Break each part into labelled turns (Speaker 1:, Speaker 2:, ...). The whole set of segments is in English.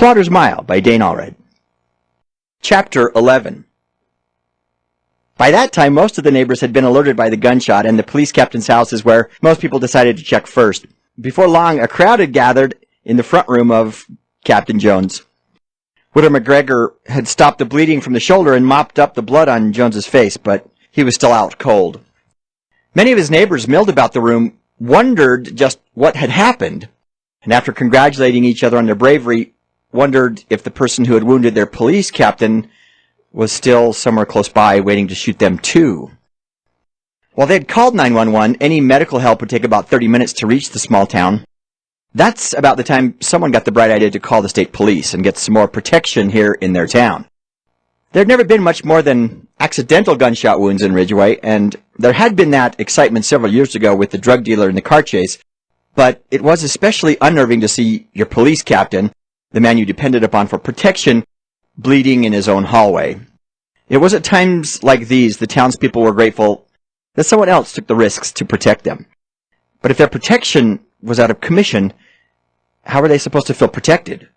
Speaker 1: Plodder's Mile by Dane Allred. Chapter 11. By that time, most of the neighbors had been alerted by the gunshot, and the police captain's house is where most people decided to check first. Before long, a crowd had gathered in the front room of Captain Jones. Widow McGregor had stopped the bleeding from the shoulder and mopped up the blood on Jones's face, but he was still out cold. Many of his neighbors milled about the room, wondered just what had happened, and after congratulating each other on their bravery, wondered if the person who had wounded their police captain was still somewhere close by waiting to shoot them too. While they had called 911, any medical help would take about 30 minutes to reach the small town. That's about the time someone got the bright idea to call the state police and get some more protection here in their town. There had never been much more than accidental gunshot wounds in Ridgeway, and there had been that excitement several years ago with the drug dealer in the car chase, but it was especially unnerving to see your police captain, the man you depended upon for protection, bleeding in his own hallway. It was at times like these the townspeople were grateful that someone else took the risks to protect them. But if their protection was out of commission, how were they supposed to feel protected?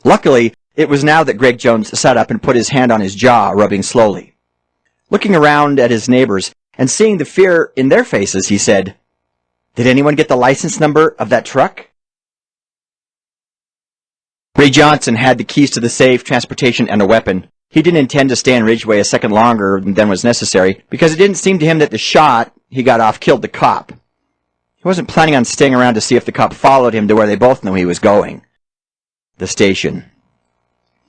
Speaker 1: Luckily, it was now that Greg Jones sat up and put his hand on his jaw, rubbing slowly. Looking around at his neighbors and seeing the fear in their faces, he said, "Did anyone get the license number of that truck?" Ray Johnson had the keys to the safe, transportation, and a weapon. He didn't intend to stay in Ridgeway a second longer than was necessary, because it didn't seem to him that the shot he got off killed the cop. He wasn't planning on staying around to see if the cop followed him to where they both knew he was going. The station.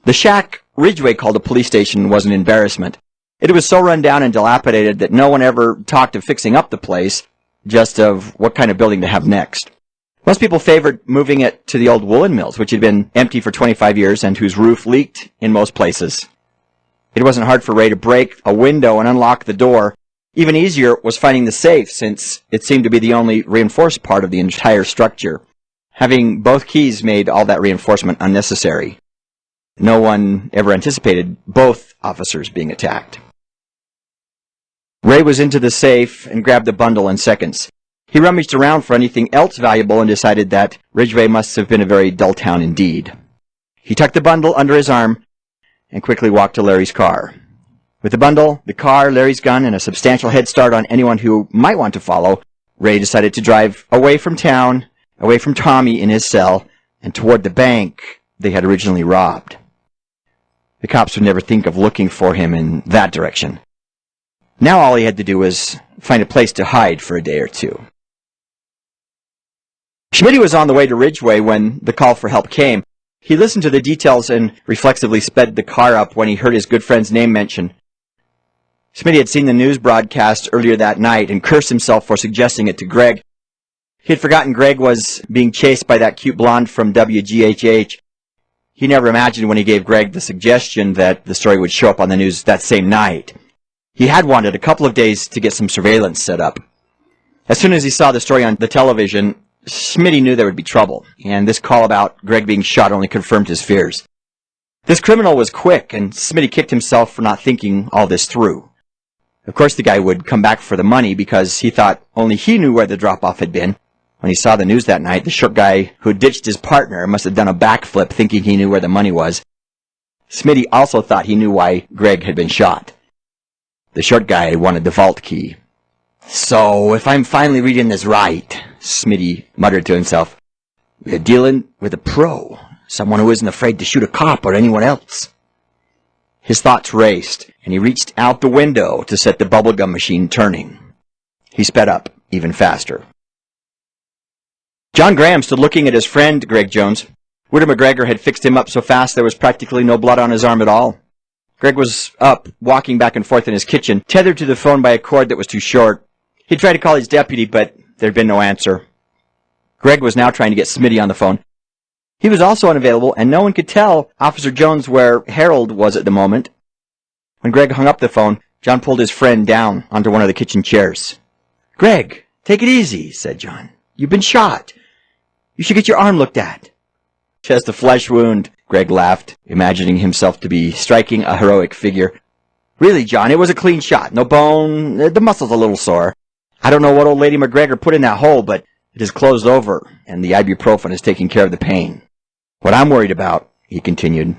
Speaker 1: The shack Ridgeway called a police station was an embarrassment. It was so run down and dilapidated that no one ever talked of fixing up the place, just of what kind of building to have next. Most people favored moving it to the old woolen mills, which had been empty for 25 years and whose roof leaked in most places. It wasn't hard for Ray to break a window and unlock the door. Even easier was finding the safe, since it seemed to be the only reinforced part of the entire structure. Having both keys made all that reinforcement unnecessary. No one ever anticipated both officers being attacked. Ray was into the safe and grabbed the bundle in seconds. He rummaged around for anything else valuable and decided that Ridgeway must have been a very dull town indeed. He tucked the bundle under his arm and quickly walked to Larry's car. With the bundle, the car, Larry's gun, and a substantial head start on anyone who might want to follow, Ray decided to drive away from town, away from Tommy in his cell, and toward the bank they had originally robbed. The cops would never think of looking for him in that direction. Now all he had to do was find a place to hide for a day or two. Schmitty was on the way to Ridgeway when the call for help came. He listened to the details and reflexively sped the car up when he heard his good friend's name mentioned. Schmitty had seen the news broadcast earlier that night and cursed himself for suggesting it to Greg. He had forgotten Greg was being chased by that cute blonde from WGHH. He never imagined when he gave Greg the suggestion that the story would show up on the news that same night. He had wanted a couple of days to get some surveillance set up. As soon as he saw the story on the television, Schmitty knew there would be trouble, and this call about Greg being shot only confirmed his fears. This criminal was quick, and Schmitty kicked himself for not thinking all this through. Of course the guy would come back for the money because he thought only he knew where the drop-off had been. When he saw the news that night, the short guy who ditched his partner must have done a backflip thinking he knew where the money was. Schmitty also thought he knew why Greg had been shot. The short guy wanted the vault key. "So, if I'm finally reading this right," Schmitty muttered to himself, "we're dealing with a pro, someone who isn't afraid to shoot a cop or anyone else." His thoughts raced, and he reached out the window to set the bubblegum machine turning. He sped up even faster. John Graham stood looking at his friend, Greg Jones. Widow McGregor had fixed him up so fast there was practically no blood on his arm at all. Greg was up, walking back and forth in his kitchen, tethered to the phone by a cord that was too short. He tried to call his deputy, but there'd been no answer. Greg was now trying to get Schmitty on the phone. He was also unavailable, and no one could tell Officer Jones where Harold was at the moment. When Greg hung up the phone, John pulled his friend down onto one of the kitchen chairs. "Greg, take it easy," said John. "You've been shot. You should get your arm looked at." "Just a flesh wound," Greg laughed, imagining himself to be striking a heroic figure. "Really, John, it was a clean shot. No bone. The muscle's a little sore. I don't know what old lady McGregor put in that hole, but it is closed over, and the ibuprofen is taking care of the pain." What I'm worried about, he continued,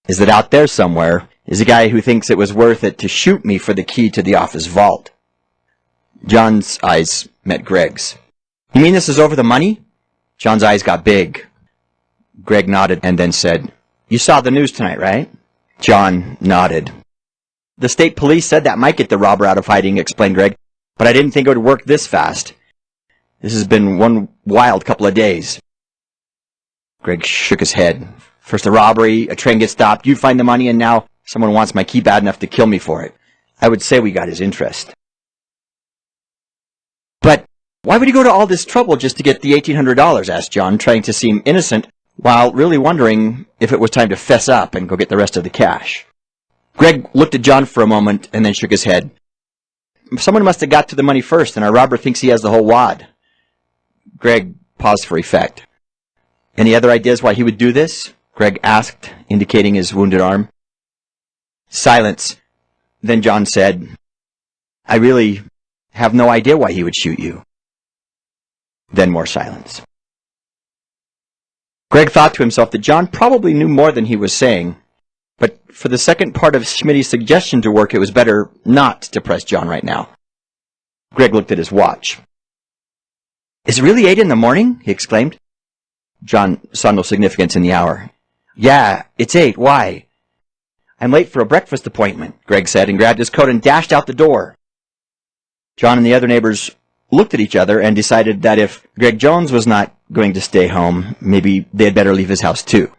Speaker 1: is that out there somewhere is a guy who thinks it was worth it to shoot me for the key to the office vault. John's eyes met Greg's. You mean this is over the money? John's eyes got big. Greg nodded and then said, You saw the news tonight, right? John nodded. The state police said that might get the robber out of hiding, explained Greg, but I didn't think it would work this fast. This has been one wild couple of days. Greg shook his head. First a robbery, a train gets stopped, you find the money, and now someone wants my key bad enough to kill me for it. I would say we got his interest. But why would he go to all this trouble just to get the $1,800, asked John, trying to seem innocent, while really wondering if it was time to fess up and go get the rest of the cash. Greg looked at John for a moment and then shook his head. Someone must have got to the money first, and our robber thinks he has the whole wad. Greg paused for effect. Any other ideas why he would do this? Greg asked, indicating his wounded arm. Silence. Then John said, I really have no idea why he would shoot you. Then more silence. Greg thought to himself that John probably knew more than he was saying, but for the second part of Schmidt's suggestion to work, it was better not to press John right now. Greg looked at his watch. Is it really 8 in the morning? He exclaimed. John saw no significance in the hour. Yeah, it's 8. Why? I'm late for a breakfast appointment, Greg said, and grabbed his coat and dashed out the door. John and the other neighbors looked at each other and decided that if Greg Jones was not going to stay home, maybe they had better leave his house too.